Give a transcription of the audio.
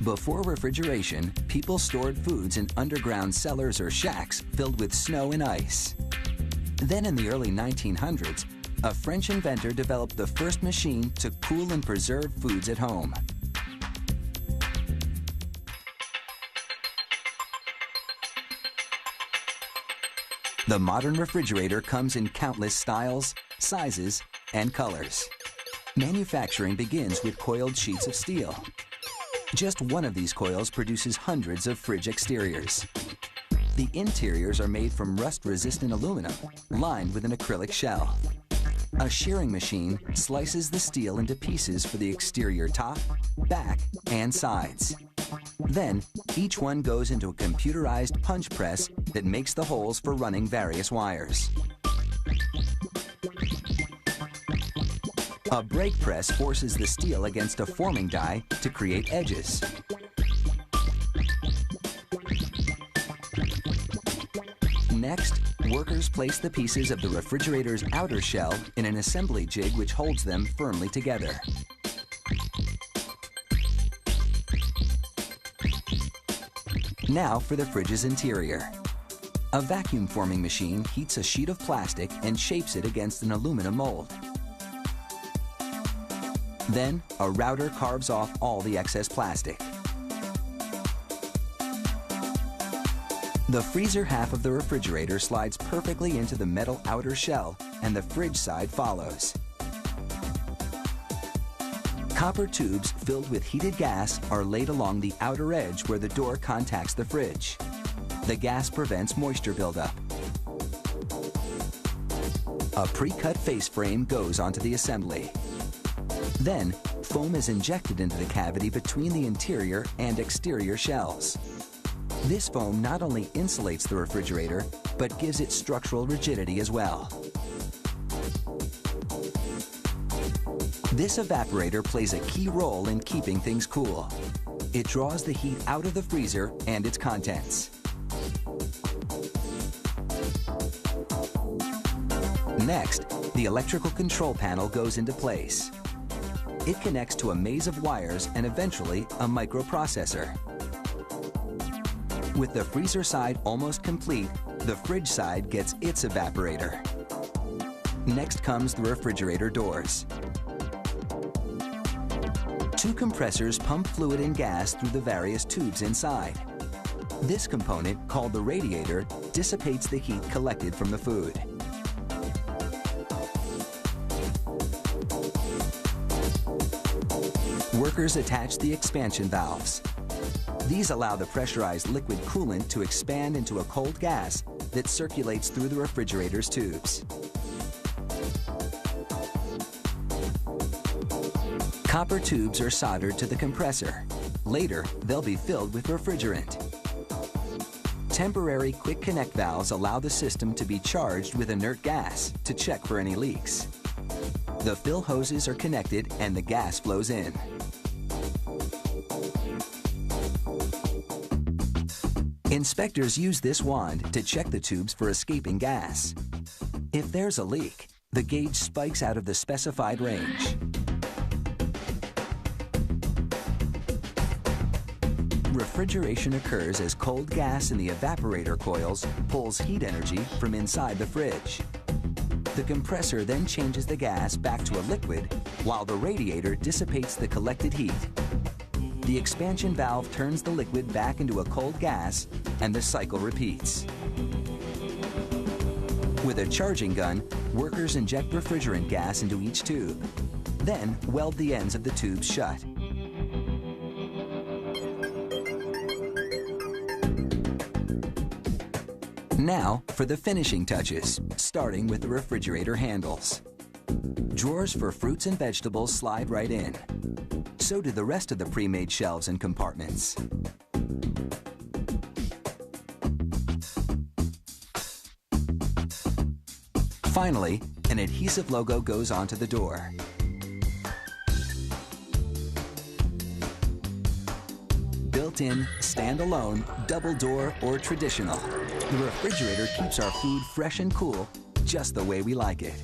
Before refrigeration, people stored foods in underground cellars or shacks filled with snow and ice. Then in the early 1900s, a French inventor developed the first machine to cool and preserve foods at home. The modern refrigerator comes in countless styles, sizes, and colors. Manufacturing begins with coiled sheets of steel. Just one of these coils produces hundreds of fridge exteriors. The interiors are made from rust-resistant aluminum, lined with an acrylic shell. A shearing machine slices the steel into pieces for the exterior top, back, and sides. Then, each one goes into a computerized punch press that makes the holes for running various wires. A brake press forces the steel against a forming die to create edges. Next, workers place the pieces of the refrigerator's outer shell in an assembly jig which holds them firmly together. Now for the fridge's interior. A vacuum forming machine heats a sheet of plastic and shapes it against an aluminum mold. Then, a router carves off all the excess plastic. The freezer half of the refrigerator slides perfectly into the metal outer shell, and the fridge side follows. Copper tubes filled with heated gas are laid along the outer edge where the door contacts the fridge. The gas prevents moisture buildup. A pre-cut face frame goes onto the assembly. Then, foam is injected into the cavity between the interior and exterior shells. This foam not only insulates the refrigerator, but gives it structural rigidity as well. This evaporator plays a key role in keeping things cool. It draws the heat out of the freezer and its contents. Next, the electrical control panel goes into place. It connects to a maze of wires and eventually a microprocessor. With the freezer side almost complete, the fridge side gets its evaporator. Next comes the refrigerator doors. Two compressors pump fluid and gas through the various tubes inside. This component, called the radiator, dissipates the heat collected from the food. Workers attach the expansion valves. These allow the pressurized liquid coolant to expand into a cold gas that circulates through the refrigerator's tubes. Copper tubes are soldered to the compressor. Later, they'll be filled with refrigerant. Temporary quick connect valves allow the system to be charged with inert gas to check for any leaks. The fill hoses are connected and the gas flows in. Inspectors use this wand to check the tubes for escaping gas. If there's a leak, the gauge spikes out of the specified range. Refrigeration occurs as cold gas in the evaporator coils pulls heat energy from inside the fridge. The compressor then changes the gas back to a liquid, while the radiator dissipates the collected heat. The expansion valve turns the liquid back into a cold gas, and the cycle repeats. With a charging gun, workers inject refrigerant gas into each tube, then weld the ends of the tubes shut. Now for the finishing touches, starting with the refrigerator handles. Drawers for fruits and vegetables slide right in. So do the rest of the pre-made shelves and compartments. Finally, an adhesive logo goes onto the door. Built-in, standalone, double door, or traditional, the refrigerator keeps our food fresh and cool just the way we like it.